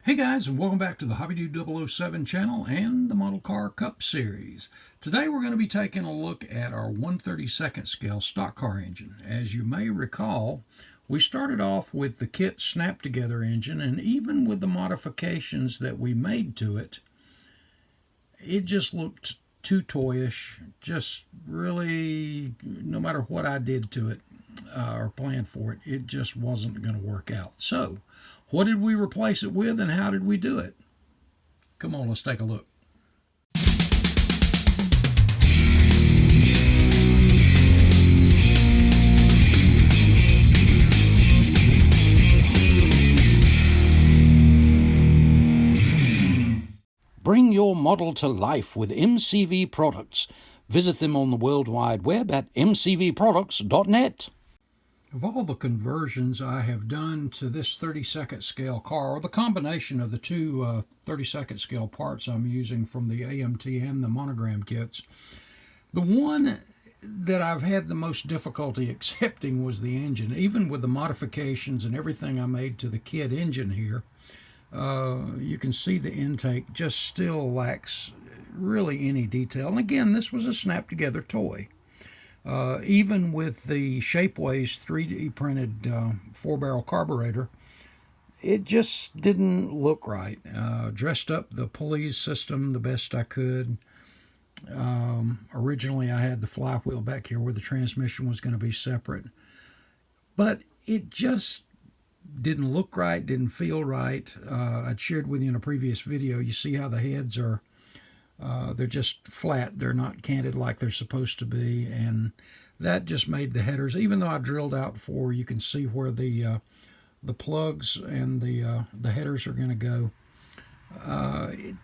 Hey guys, and welcome back to the HobbyDude 007 channel and the Model Car Cup series. Today we're going to be taking a look at our 1/32 scale stock car engine. As you may recall, we started off with the kit snap together engine, and even with the modifications that we made to it, it just looked too toyish. Just really, no matter what I did to it or planned for it, it just wasn't going to work out. So, what did we replace it with, and how did we do it? Come on, let's take a look. Bring your model to life with MCV products. Visit them on the World Wide Web at mcvproducts.net. Of all the conversions I have done to this 32nd scale car, or the combination of the two 32nd scale parts I'm using from the AMT and the monogram kits, the one that I've had the most difficulty accepting was the engine. Even with the modifications and everything I made to the kit engine here, you can see the intake just still lacks really any detail. And again, this was a snap-together toy. Even with the Shapeways 3D printed 4-barrel carburetor, it just didn't look right. Dressed up the pulley system the best I could. Originally I had the flywheel back here where the transmission was going to be separate. But it just didn't look right, didn't feel right. I'd shared with you in a previous video, you see how the heads are they're just flat. They're not canted like they're supposed to be, and that just made the headers, even though I drilled out for, you can see where the plugs and the headers are going to go. It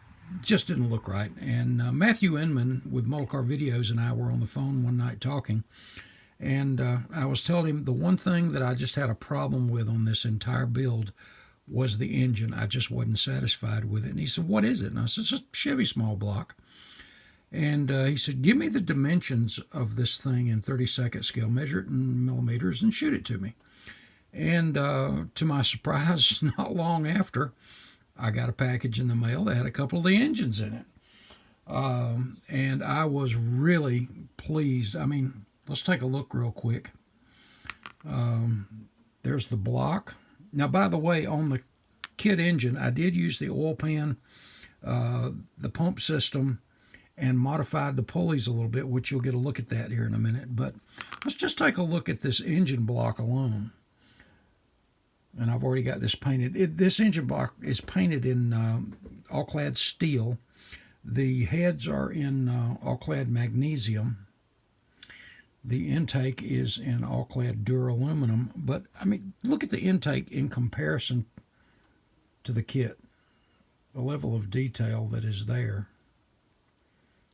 just didn't look right. And Matthew Inman with Model Car Videos and I were on the phone one night talking, and I was telling him the one thing that I just had a problem with on this entire build was the engine. I just wasn't satisfied with it. And he said, "What is it?" And I said, "It's a Chevy small block." And he said, "Give me the dimensions of this thing in 32nd scale, measure it in millimeters, and shoot it to me." And to my surprise, not long after, I got a package in the mail that had a couple of the engines in it. And I was really pleased. I mean, let's take a look real quick. There's the block. Now, by the way, on the kit engine, I did use the oil pan, the pump system, and modified the pulleys a little bit, which you'll get a look at that here in a minute. But let's just take a look at this engine block alone. And I've already got this painted. This engine block is painted in all-clad steel. The heads are in all-clad magnesium. The intake is in all-clad duraluminum, but I mean, look at the intake in comparison to the kit. The level of detail that is there.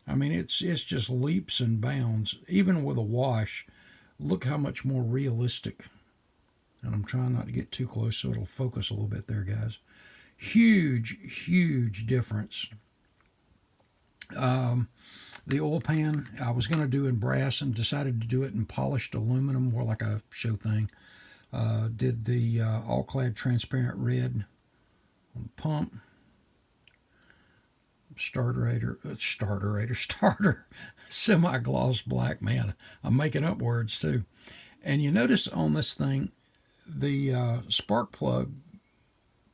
I mean, it's just leaps and bounds. Even with a wash, look how much more realistic. And I'm trying not to get too close so it'll focus a little bit there, guys. Huge, huge difference. The oil pan I was going to do in brass and decided to do it in polished aluminum, more like a show thing. Did the all-clad transparent red on the pump. Starter, semi-gloss black. Man, I'm making up words too. And you notice on this thing, the spark plug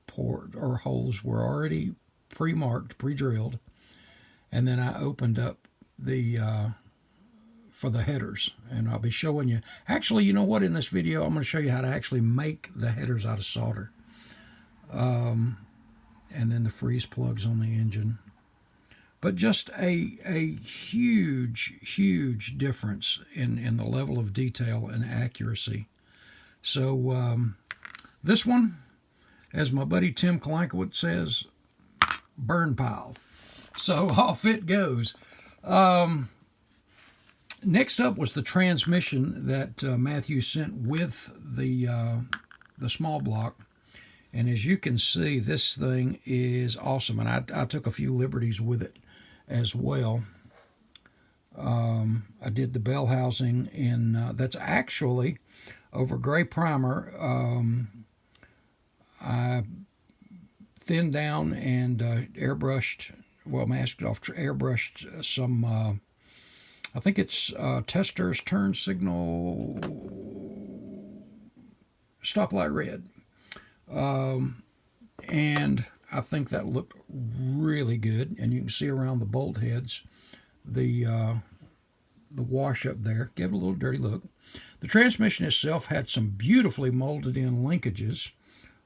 port or holes were already pre-marked, pre-drilled. And then I opened up the for the headers, and I'll be showing you. Actually, you know what? In this video, I'm going to show you how to actually make the headers out of solder. And then the freeze plugs on the engine. But just a huge, huge difference in the level of detail and accuracy. So this one, as my buddy Tim Kalankowitz says, burn pile. So off it goes. Next up was the transmission that Matthew sent with the small block. And as you can see, this thing is awesome. And I took a few liberties with it as well. I did the bell housing in, that's actually over gray primer. I thinned down and airbrushed, well, masked off, airbrushed some, I think it's Tester's turn signal stoplight red. And I think that looked really good. And you can see around the bolt heads, the wash up there. Give it a little dirty look. The transmission itself had some beautifully molded in linkages,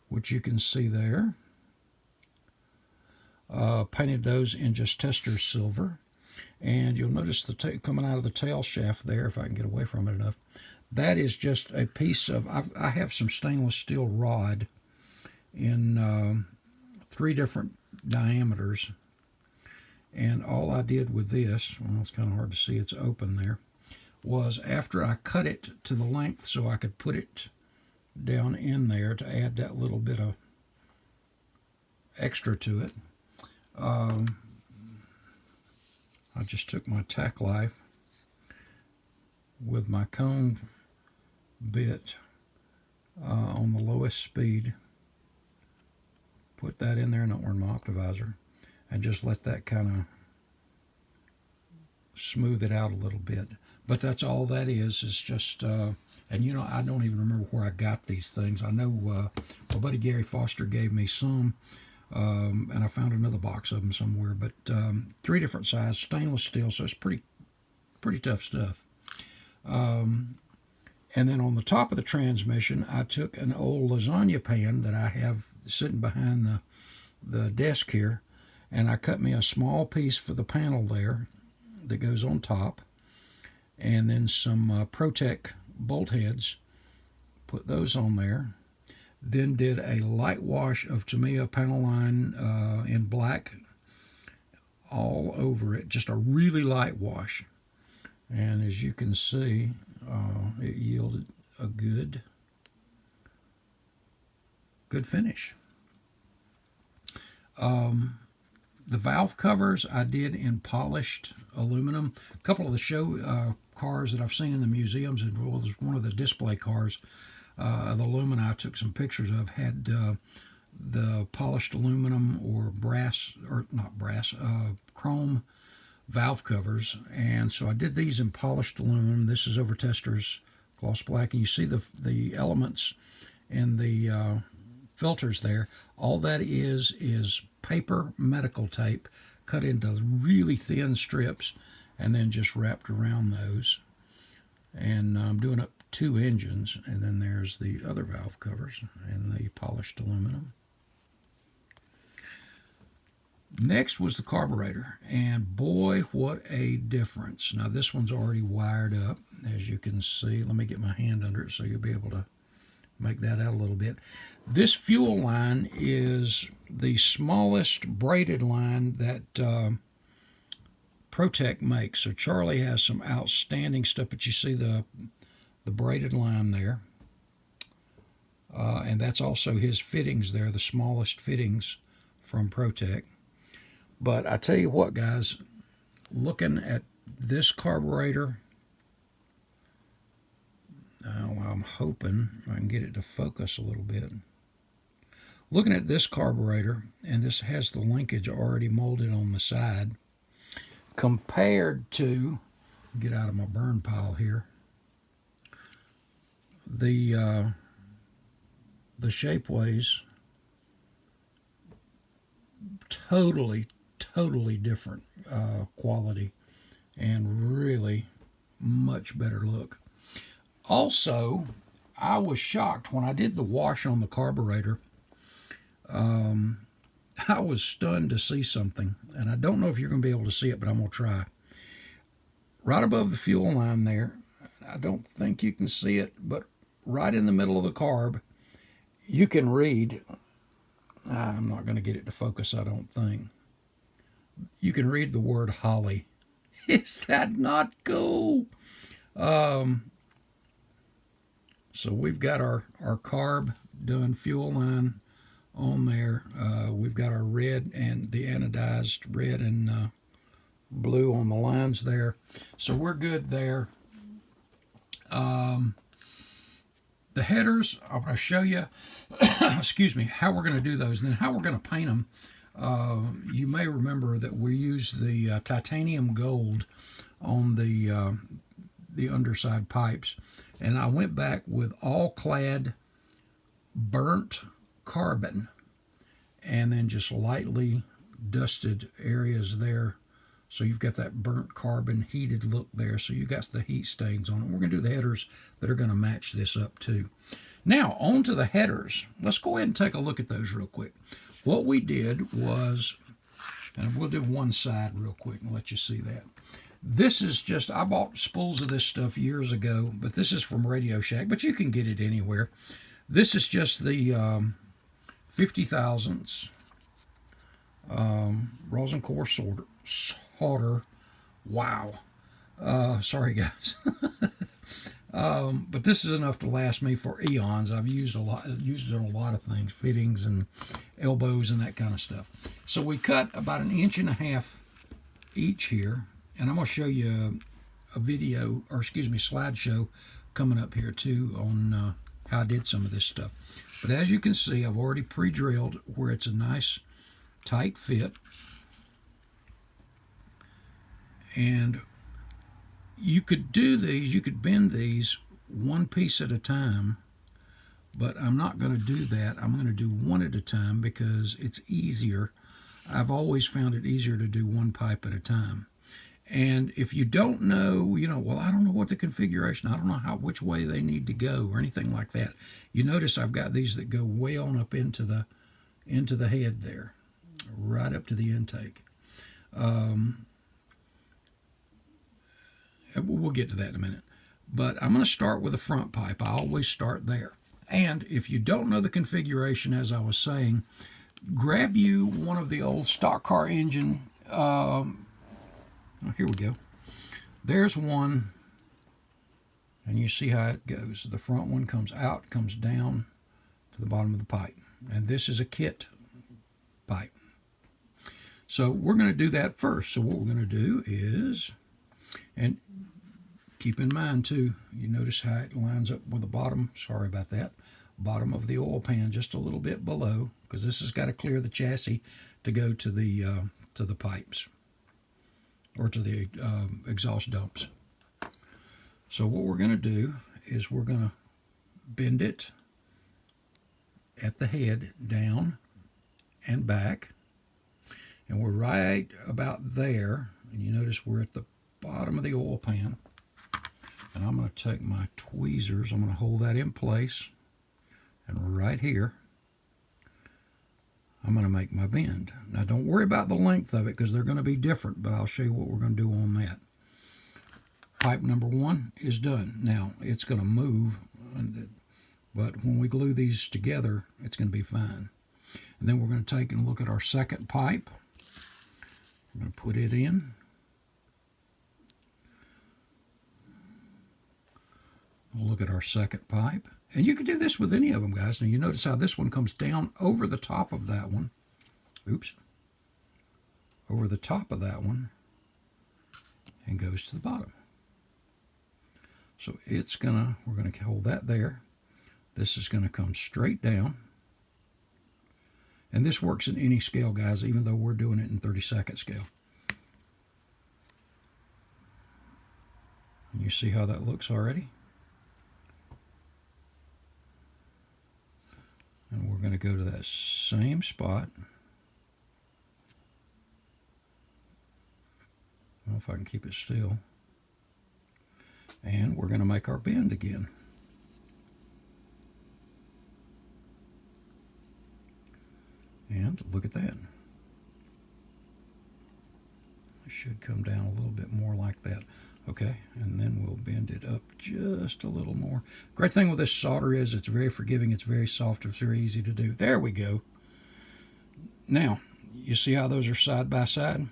which you can see there. Painted those in just Tester's silver. And you'll notice the coming out of the tail shaft there, if I can get away from it enough. That is just a piece of, I have some stainless steel rod in 3 different diameters. And all I did with this, well, it's kind of hard to see, it's open there, was after I cut it to the length so I could put it down in there to add that little bit of extra to it, I just took my tack life with my cone bit on the lowest speed, put that in there, not wearing my optivisor, and just let that kind of smooth it out a little bit. But that's all that is just, and you know, I don't even remember where I got these things. I know my buddy Gary Foster gave me some, and I found another box of them somewhere, but 3 different sizes, stainless steel, so it's pretty tough stuff. And then on the top of the transmission, I took an old lasagna pan that I have sitting behind the desk here, and I cut me a small piece for the panel there that goes on top, and then some Protec bolt heads, put those on there. Then did a light wash of Tamiya panel line in black all over it, just a really light wash. And as you can see, it yielded a good finish. The valve covers I did in polished aluminum. A couple of the show cars that I've seen in the museums, as well as one of the display cars, the Lumina I took some pictures of, had the polished aluminum or brass, or not brass, chrome valve covers. And so I did these in polished aluminum. This is over Tester's gloss black, and you see the elements and the filters there. All that is paper medical tape cut into really thin strips and then just wrapped around those. And I'm doing up 2 engines, and then there's the other valve covers and the polished aluminum. Next was the carburetor, and boy, what a difference. Now this one's already wired up, as you can see. Let me get my hand under it so you'll be able to make that out a little bit. This fuel line is the smallest braided line that Protec makes. So Charlie has some outstanding stuff, but you see the braided line there. And that's also his fittings there, the smallest fittings from Protec. But I tell you what, guys, looking at this carburetor, I'm hoping I can get it to focus a little bit. Looking at this carburetor, and this has the linkage already molded on the side, compared to, get out of my burn pile here, the Shapeways, totally different quality and really much better look. Also, I was shocked when I did the wash on the carburetor. I was stunned to see something, and I don't know if you're going to be able to see it, but I'm going to try. Right above the fuel line there, I don't think you can see it, but right in the middle of the carb, you can read, I'm not going to get it to focus, I don't think. You can read the word Holly. Is that not cool? So we've got our carb done, fuel line on there. We've got our red and the anodized red and blue on the lines there. So we're good there. The headers, I'm going to show you, excuse me, how we're going to do those, and then how we're going to paint them. You may remember that we used the titanium gold on the underside pipes, and I went back with all clad burnt carbon and then just lightly dusted areas there, so you've got that burnt carbon heated look there, so you got the heat stains on it. We're going to do the headers that are going to match this up too. Now on to the headers. Let's go ahead and take a look at those real quick. What we did was, and we'll do one side real quick and let you see that. This is just, I bought spools of this stuff years ago, but this is from Radio Shack, but you can get it anywhere. This is just the 50 thousandths rosin core solder. Wow. Sorry guys. But this is enough to last me for eons. I've used it on a lot of things, fittings and elbows and that kind of stuff. So we cut about 1.5 inches each here, and I'm going to show you a video, or excuse me, slideshow coming up here too on how I did some of this stuff. But as you can see, I've already pre-drilled where it's a nice tight fit. And you could do these, you could bend these one piece at a time, but I'm not going to do that. I'm going to do one at a time because it's easier. I've always found it easier to do one pipe at a time. And if you don't know, you know, well, I don't know what the configuration, I don't know which way they need to go or anything like that. You notice I've got these that go way on up into the head there, right up to the intake. We'll get to that in a minute. But I'm going to start with the front pipe. I always start there. And if you don't know the configuration, as I was saying, grab you one of the old stock car engine. Here we go. There's one, and you see how it goes. The front one comes out, comes down to the bottom of the pipe. And this is a kit pipe. So we're going to do that first. So what we're going to do is, and keep in mind too, you notice how it lines up with the bottom, sorry about that, bottom of the oil pan just a little bit below, because this has got to clear the chassis to go to the pipes, or to the exhaust dumps. So what we're going to do is we're going to bend it at the head down and back, and we're right about there, and you notice we're at the bottom of the oil pan, and I'm going to take my tweezers, I'm going to hold that in place, and right here I'm going to make my bend. Now don't worry about the length of it because they're going to be different, but I'll show you what we're going to do on that. Pipe number one is done. Now it's going to move, but when we glue these together it's going to be fine. And then we're going to take and look at our second pipe. I'm going to put it in. We'll look at our second pipe. And you can do this with any of them, guys. Now you notice how this one comes down over the top of that one. Oops. Over the top of that one and goes to the bottom. So it's gonna, we're gonna hold that there. This is gonna come straight down. And this works in any scale, guys, even though we're doing it in 32nd scale. And you see how that looks already? And we're going to go to that same spot. I don't know if I can keep it still. And we're going to make our bend again. And look at that. It should come down a little bit more like that. Okay, and then we'll bend it up just a little more. Great thing with this solder is it's very forgiving, it's very soft, it's very easy to do. There we go. Now, you see how those are side by side?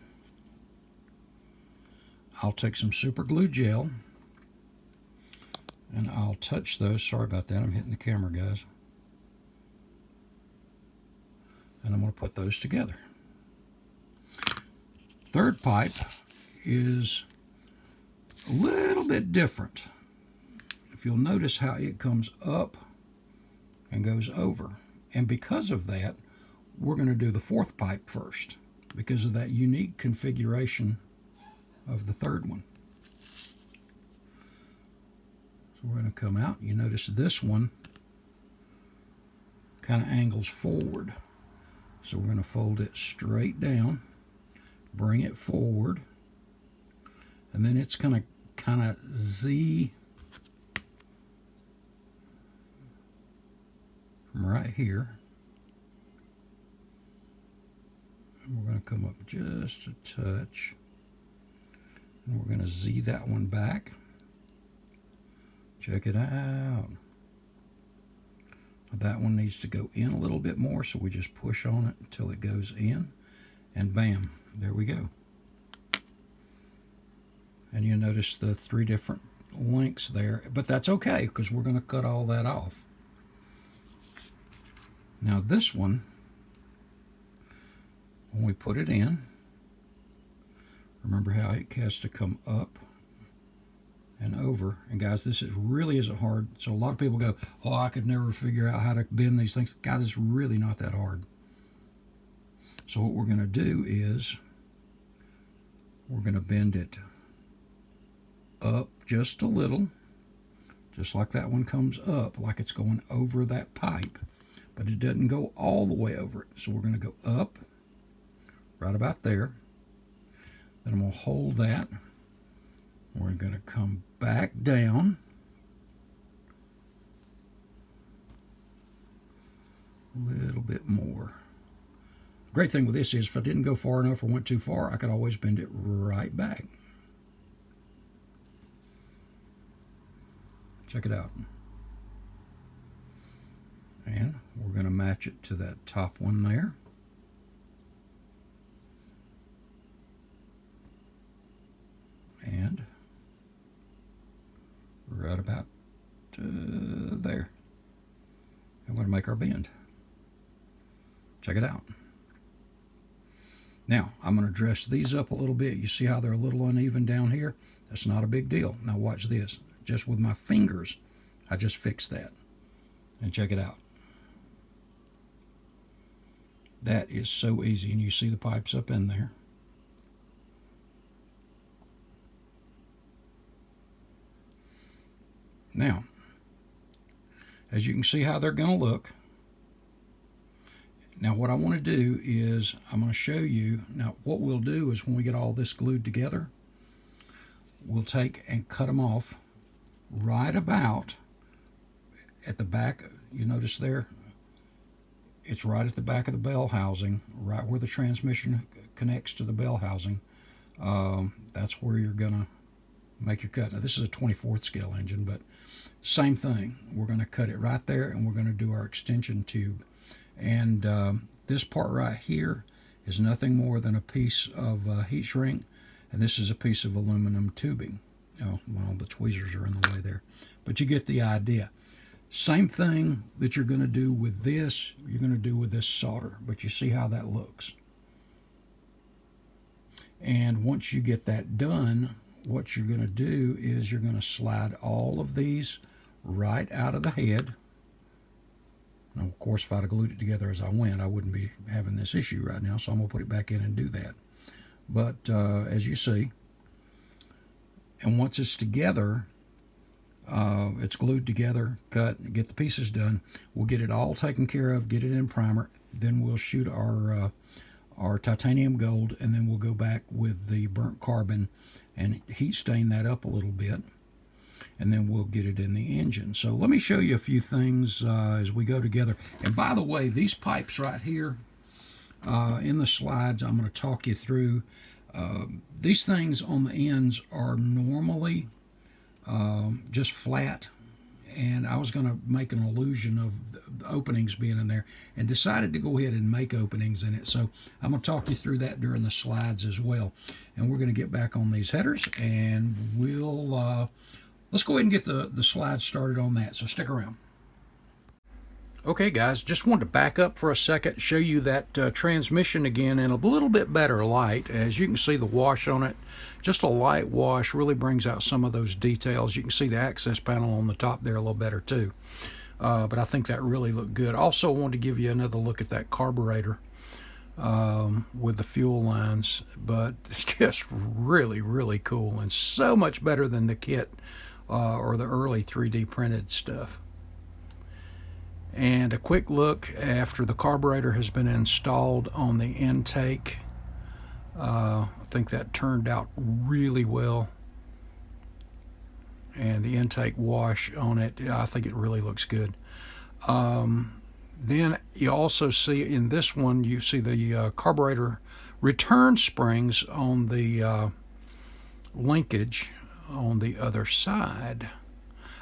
I'll take some super glue gel and I'll touch those. Sorry about that, I'm hitting the camera, guys. And I'm going to put those together. Third pipe is a little bit different. If you'll notice how it comes up and goes over. And because of that, we're going to do the fourth pipe first, because of that unique configuration of the third one. So we're going to come out. You notice this one kind of angles forward. So we're going to fold it straight down, bring it forward, and then it's going to kind of Z from right here. And we're going to come up just a touch, and we're going to Z that one back. Check it out. That one needs to go in a little bit more, so we just push on it until it goes in, and bam, there we go. And you notice the 3 different lengths there, but that's okay because we're going to cut all that off. Now this one, when we put it in, remember how it has to come up and over. And guys, this really isn't hard. So a lot of people go, oh, I could never figure out how to bend these things. Guys, it's really not that hard. So what we're going to do is we're going to bend it up just a little, just like that one comes up, like it's going over that pipe, but it doesn't go all the way over it. So we're going to go up right about there. Then I'm going to hold that. We're going to come back down. A little bit more. The great thing with this is if I didn't go far enough or went too far, I could always bend it right back. Check it out. And we're going to match it to that top one there. And right about there. And we're going to make our bend. Check it out. Now, I'm going to dress these up a little bit. You see how they're a little uneven down here? That's not a big deal. Now watch this. Just with my fingers, I just fixed that. And check it out. That is so easy. And you see the pipes up in there. Now, as you can see how they're going to look. Now what I want to do is I'm going to show you. Now what we'll do is when we get all this glued together, we'll take and cut them off right about at the back. You notice there, it's right at the back of the bell housing, right where the transmission connects to the bell housing. That's where you're going to make your cut. Now this is a 24th scale engine, but same thing. We're going to cut it right there, and we're going to do our extension tube. And this part right here is nothing more than a piece of heat shrink, and this is a piece of aluminum tubing. Oh, well, the tweezers are in the way there, but you get the idea. Same thing that you're going to do with this, you're going to do with this solder, but you see how that looks. And once you get that done, what you're going to do is you're going to slide all of these right out of the head. Now, of course, if I'd have glued it together as I went, I wouldn't be having this issue right now, so I'm going to put it back in and do that. But as you see, and once it's together, it's glued together, cut, get the pieces done, we'll get it all taken care of, get it in primer, then we'll shoot our titanium gold, and then we'll go back with the burnt carbon and heat stain that up a little bit, and then we'll get it in the engine. So let me show you a few things as we go together. And by the way, these pipes right here in the slides, I'm going to talk you through. These things on the ends are normally just flat, and I was going to make an illusion of the openings being in there and decided to go ahead and make openings in it. So I'm going to talk you through that during the slides as well. And we're going to get back on these headers, and we'll let's go ahead and get the slides started on that. So stick around. Okay guys, just wanted to back up for a second, show you that transmission again in a little bit better light. As you can see, the wash on it, just a light wash, really brings out some of those details. You can see the access panel on the top there a little better too. but I think that really looked good. Also wanted to give you another look at that carburetor with the fuel lines, but it's just really, really cool and so much better than the kit or the early 3D printed stuff. And a quick look after the carburetor has been installed on the intake. I think that turned out really well. And the intake wash on it, I think it really looks good. Then you also see in this one, you see the carburetor return springs on the linkage on the other side.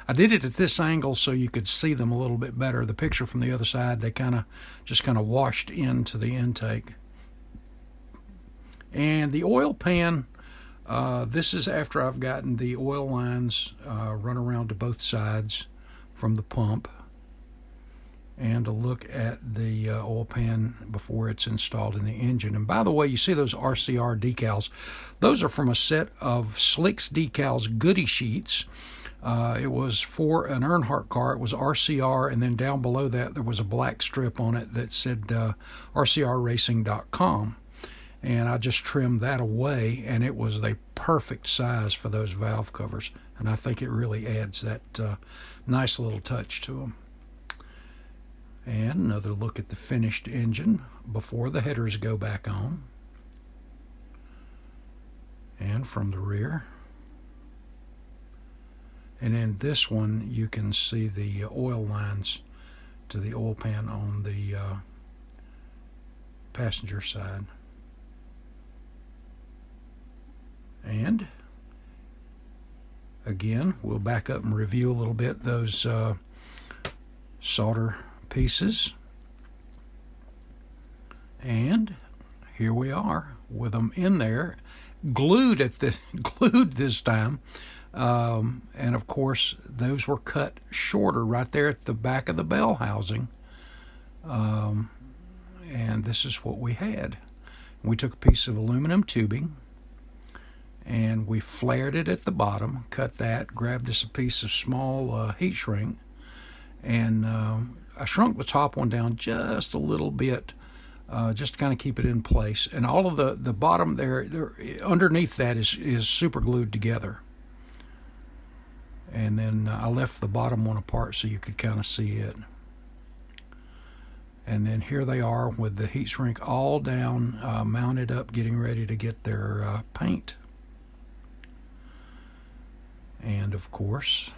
I did it at this angle so you could see them a little bit better. The picture from the other side, they just kind of washed into the intake. And the oil pan, this is after I've gotten the oil lines run around to both sides from the pump, and a look at the oil pan before it's installed in the engine. And by the way, you see those RCR decals. Those are from a set of Slicks Decals goodie sheets. It was for an Earnhardt car. It was RCR, and then down below that there was a black strip on it that said RCRRacing.com. And I just trimmed that away, and it was the perfect size for those valve covers. And I think it really adds that nice little touch to them. And another look at the finished engine before the headers go back on. And from the rear. And in this one, you can see the oil lines to the oil pan on the passenger side. And again, we'll back up and review a little bit those solder pieces. And here we are with them in there, glued this time. And of course, those were cut shorter right there at the back of the bell housing. And this is what we had. We took a piece of aluminum tubing and we flared it at the bottom, cut that, grabbed us a piece of small heat shrink, and I shrunk the top one down just a little bit, just to kind of keep it in place. And all of the bottom there underneath that is super glued together. And then I left the bottom one apart so you could kind of see it. And then here they are with the heat shrink all down, mounted up, getting ready to get their paint. And of course,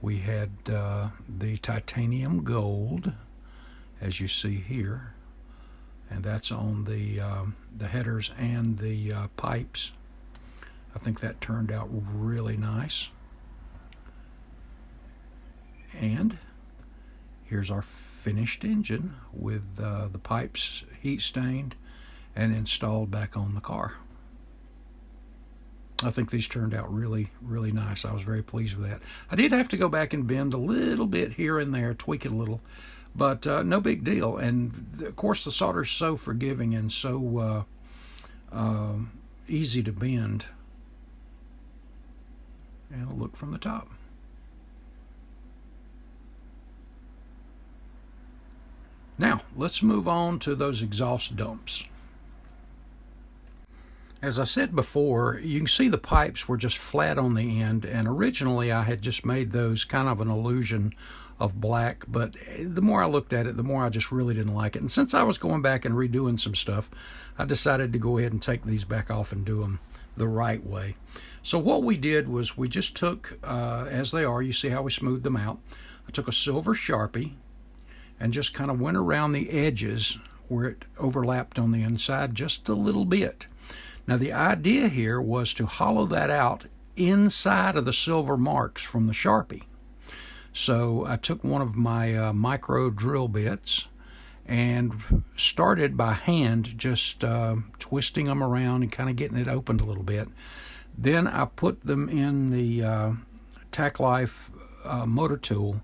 we had the titanium gold, as you see here, and that's on the headers and the pipes. I think that turned out really nice. And here's our finished engine with the pipes heat stained and installed back on the car. I think these turned out really, really nice. I was very pleased with that. I did have to go back and bend a little bit here and there, tweak it a little, but no big deal. And of course, the solder is so forgiving and so easy to bend. And a look from the top. Now, let's move on to those exhaust dumps. As I said before, you can see the pipes were just flat on the end, and originally I had just made those kind of an illusion of black, but the more I looked at it, the more I just really didn't like it. And since I was going back and redoing some stuff, I decided to go ahead and take these back off and do them the right way. So what we did was we just took, as they are, you see how we smoothed them out. I took a silver Sharpie and just kind of went around the edges where it overlapped on the inside just a little bit. Now the idea here was to hollow that out inside of the silver marks from the Sharpie. So I took one of my micro drill bits and started by hand just twisting them around and kind of getting it opened a little bit. Then I put them in the Tack Life motor tool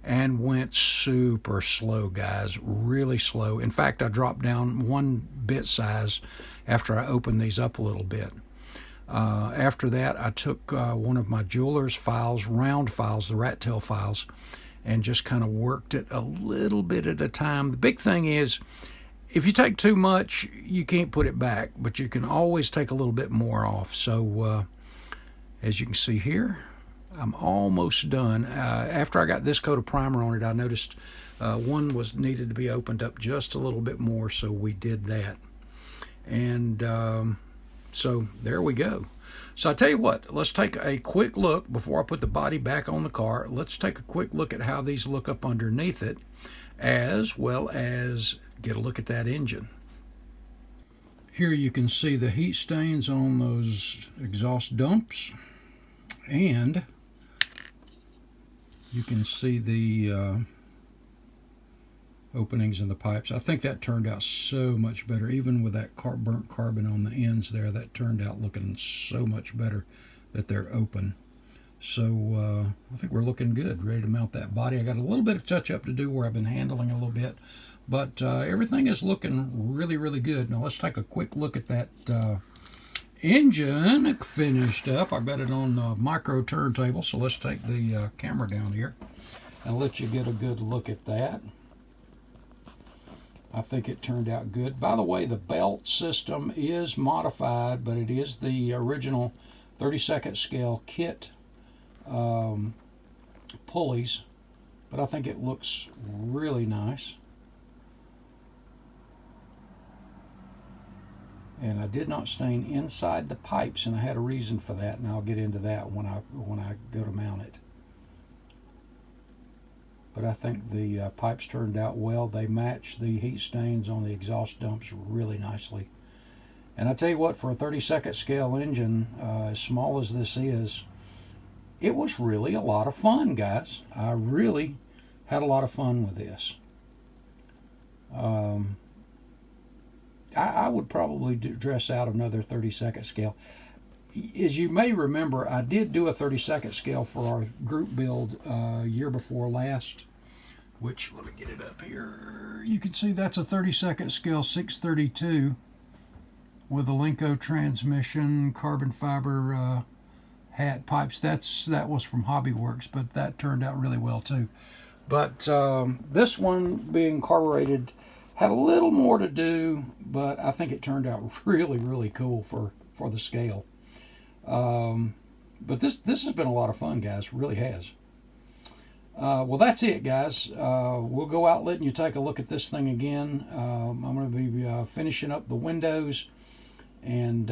and went super slow, guys, really slow. In fact, I dropped down one bit size after I opened these up a little bit. After that, I took one of my jeweler's files, round files, the rat tail files, and just kind of worked it a little bit at a time. The big thing is, if you take too much, you can't put it back, but you can always take a little bit more off. So as you can see here, I'm almost done. After I got this coat of primer on it, I noticed one was needed to be opened up just a little bit more, so we did that. And so there we go. So I tell you what, let's take a quick look before I put the body back on the car. Let's take a quick look at how these look up underneath it, as well as get a look at that engine. Here you can see the heat stains on those exhaust dumps, and you can see the openings in the pipes. I think that turned out so much better, even with that burnt carbon on the ends there. That turned out looking so much better that they're open. So I think we're looking good, ready to mount that body. I got a little bit of touch up to do where I've been handling a little bit, but everything is looking really, really good. Now let's take a quick look at that engine finished up. I got it on the micro turntable, so let's take the camera down here and let you get a good look at that. I think it turned out good. By the way, the belt system is modified, but it is the original 32nd scale kit pulleys, but I think it looks really nice. And I did not stain inside the pipes, and I had a reason for that, and I'll get into that when I go to mount it. But I think the pipes turned out well. They match the heat stains on the exhaust dumps really nicely. And I tell you what, for a 32nd scale engine, as small as this is, it was really a lot of fun, guys. I really had a lot of fun with this. I would probably dress out another 32nd scale. As you may remember, I did do a 32nd scale for our group build year before last, which, let me get it up here. You can see that's a 32nd scale 632 with a Lenco transmission, carbon fiber hat pipes. That was from HobbyWerks, but that turned out really well too. But this one, being carbureted, had a little more to do, but I think it turned out really, really cool for the scale. But this has been a lot of fun, guys. Really has. Well, that's it, guys. We'll go out letting you take a look at this thing again. I'm going to be finishing up the windows and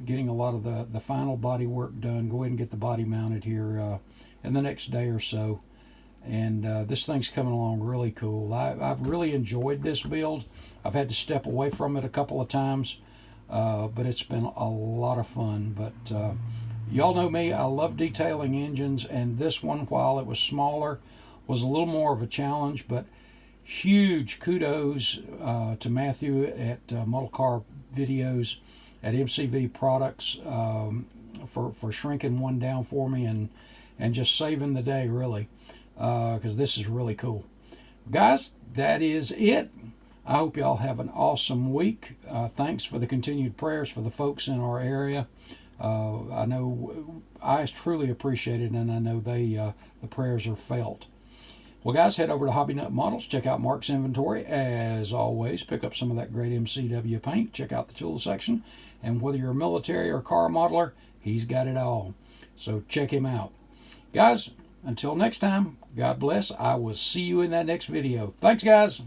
getting a lot of the final body work done. Go ahead and get the body mounted here in the next day or so. And this thing's coming along really cool. I've really enjoyed this build. I've had to step away from it a couple of times, but it's been a lot of fun. But y'all know me, I love detailing engines, and this one, while it was smaller, was a little more of a challenge. But huge kudos to Matthew at Model Car Videos at MCV Products for shrinking one down for me and just saving the day, really. Because this is really cool. Guys, that is it. I hope y'all have an awesome week. Thanks for the continued prayers for the folks in our area. I know I truly appreciate it, and I know the prayers are felt. Well, guys, head over to HobbyNut Models. Check out Mark's inventory. As always, pick up some of that great MCW paint. Check out the tool section. And whether you're a military or car modeler, he's got it all. So check him out. Guys, until next time, God bless. I will see you in that next video. Thanks, guys.